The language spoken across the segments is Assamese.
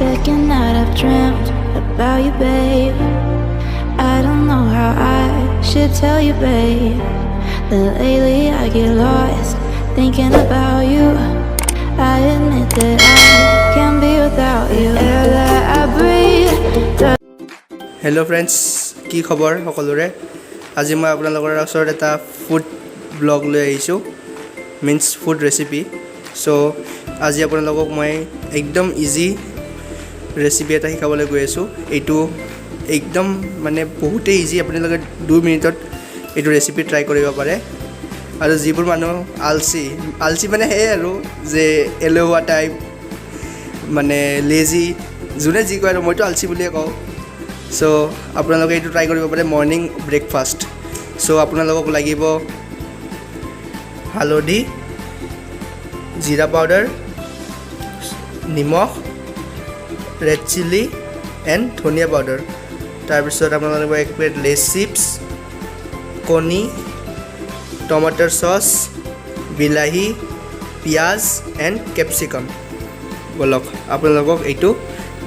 second night I've dreamt about you, babe. I don't know how I should tell you, babe, that lately I get lost thinking about you. I admit that I can't be without you. Air that I breathe. Hello friends, কি খবৰ সকলোৰে? আজি মই আপোনালোকৰ ওচৰত এটা ফুড ব্লগ লৈ আহিছোঁ, মিন্স ফুড ৰেচিপি। সো আজি আপোনালোকক মই একদম ইজি ৰেচিপি এটা শিকাবলৈ গৈ আছোঁ। এইটো একদম মানে বহুতেই ইজি, আপোনালোকে 2 মিনিটত এইটো ৰেচিপি ট্ৰাই কৰিব পাৰে। আৰু যিবোৰ মানুহ আলচি মানে সেই আৰু যে এলেহুৱা টাইপ, মানে লেজি, যোনে যি কয় আৰু মইতো আলচি বুলিয়ে কওঁ। সো আপোনালোকে এইটো ট্ৰাই কৰিব পাৰে মৰ্নিং ব্ৰেকফাষ্ট। সো আপোনালোকক লাগিব হালধি, জিৰা পাউডাৰ, নিমখ, ৰেড চিলি এণ্ড ধনিয়া পাউডাৰ। তাৰপিছত আপোনালোকে এক প্লেট লেছ চিপছ, কণী, টমাটৰ চচ, বিলাহী, পিঁয়াজ এণ্ড কেপচিকাম। বলক আপোনালোকক এইটো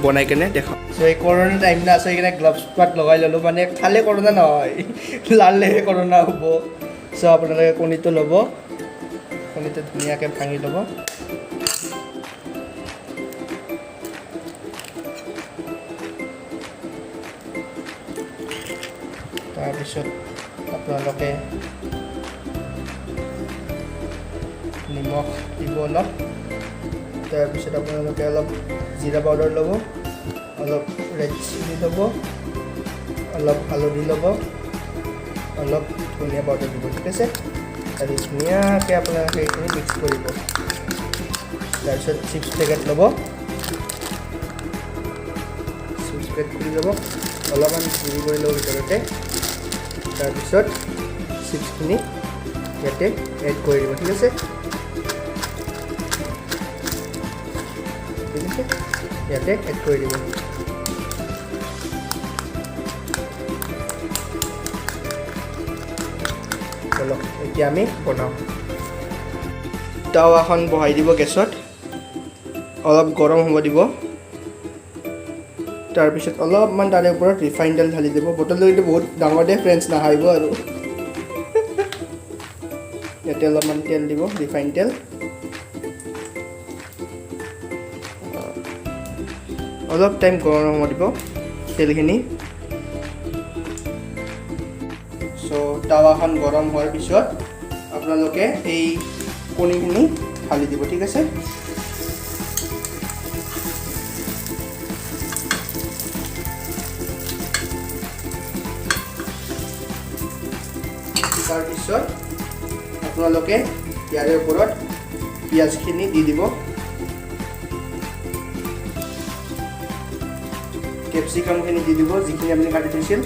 বনাই কেনে দেখাওঁ। চ' এই কৰোণা টাইম না, চ' সেইকাৰণে গ্লাভছ পাত লগাই ল'লোঁ, মানে খালে কৰোণা নহয়, লালেহে কৰোণা হ'ব। চ' আপোনালোকে কণীটো ল'ব, কণীটো ধুনীয়াকৈ ভাঙি ল'ব। তাৰপিছত আপোনালোকে নিমখ দিব অলপ। তাৰপিছত আপোনালোকে অলপ জিৰা পাউডাৰ ল'ব, অলপ ৰেড চিলি ল'ব, অলপ হালধি ল'ব, অলপ ধনিয়া পাউডাৰ দিব, ঠিক আছে। আৰু ধুনীয়াকৈ আপোনালোকে এইখিনি মিক্স কৰিব। তাৰপিছত চিপছ পেকেট ল'ব, চিপছ পেকেট খুলি ল'ব, অলপমান গুড়ি কৰি ল'ব ভিতৰতে। তাৰপিছত চিপছখিনি ইয়াতে এড কৰি দিব, ঠিক আছে। ইয়াতে এড কৰি দিব। বলক এতিয়া আমি বনাওঁ। টাৱাখন বহাই দিব গেছত, অলপ গৰম হ'ব দিব। তাৰপিছত অলপমান তাৰে ওপৰত ৰিফাইন তেল ঢালি দিব। বটলটো কিন্তু বহুত ডাঙৰ দে ফ্ৰেণ্ডছ, নাহাৰিব আৰু। ইয়াতে অলপমান তেল দিব, ৰিফাইন তেল। অলপ টাইম গৰম হ'ব দিব তেলখিনি। চ' টাৱাখন গৰম হোৱাৰ পিছত আপোনালোকে এই কণীখিনি ঢালি দিব, ঠিক আছে। তাৰপিছত আপোনালোকে ইয়াৰে ওপৰত পিঁয়াজখিনি দি দিব, কেপচিকামখিনি দি দিব, যিখিনি আপুনি কাটি থৈছিল।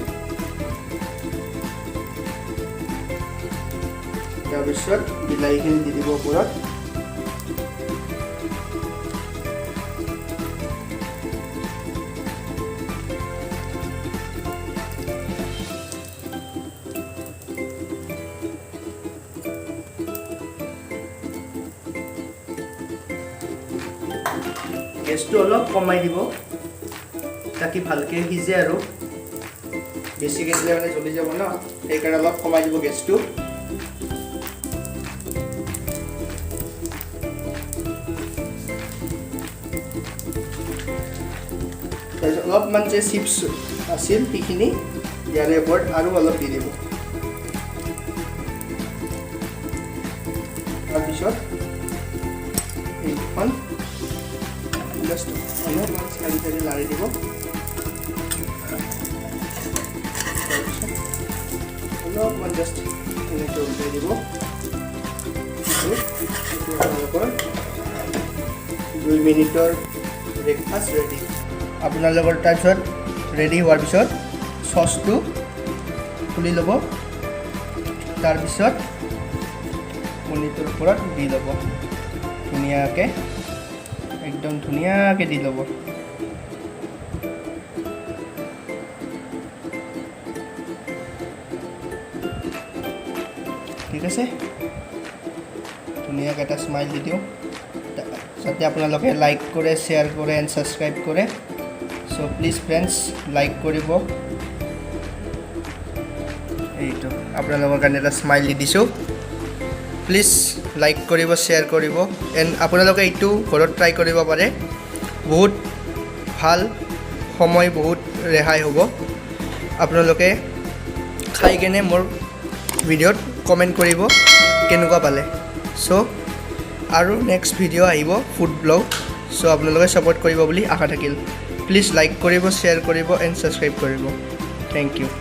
তাৰপিছত বিলাহীখিনি দি দিব ওপৰত। গেছটো অলপ কমাই দিব তাকি ভালকৈ সিজে, আৰু বেছিকৈ দিলে মানে জ্বলি যাব ন, সেইকাৰণে অলপ কমাই দিব গেছটো। তাৰপিছত অলপমান যে চিপছ আছিল সেইখিনি ইয়াৰে ওপৰত আৰু অলপ দি দিব। তাৰপিছত এইখন জাষ্ট অলপমান চাৰি লাৰি দিব। অলপমান জাষ্ট এনেকৈ উল্টাই দিব। আপোনালোকৰ 2 মিনিটৰ ব্ৰেকফাষ্ট ৰেডি। আপোনালোকৰ তাৰপিছত ৰেডি হোৱাৰ পিছত চচটো খুলি ল'ব। তাৰপিছত কণীটোৰ ওপৰত দি ল'ব, ধুনীয়াকৈ একদম ধুনীয়াকৈ দি ল'ব। ঠিক আছে, ধুনীয়াকৈ এটা স্মাইল দি দিওঁ। যাতে আপোনালোকে লাইক কৰে শ্বেয়াৰ কৰে এণ্ড ছাবস্ক্ৰাইব কৰে সো প্লিজ ফ্ৰেণ্ডছ লাইক কৰিব এইটো আপোনালোকৰ কাৰণে এটা স্মাইল দি দিছোঁ প্লিজ লাইক কৰিব শ্বেয়াৰ কৰিব এণ্ড আপোনালোকে এইটো ঘৰত ট্ৰাই কৰিব পাৰে বহুত ভাল সময় বহুত ৰেহাই হ'ব আপোনালোকে খাই কেনে মোৰ ভিডিঅ'ত কমেণ্ট কৰিব কেনেকুৱা পালে সো আৰু নেক্সট ভিডিঅ' আহিব ফুড ব্লগ সো আপোনালোকে ছাপোৰ্ট কৰিব বুলি আশা থাকিল প্লিজ লাইক কৰিব শ্বেয়াৰ কৰিব এণ্ড ছাবস্ক্ৰাইব কৰিব থেংক ইউ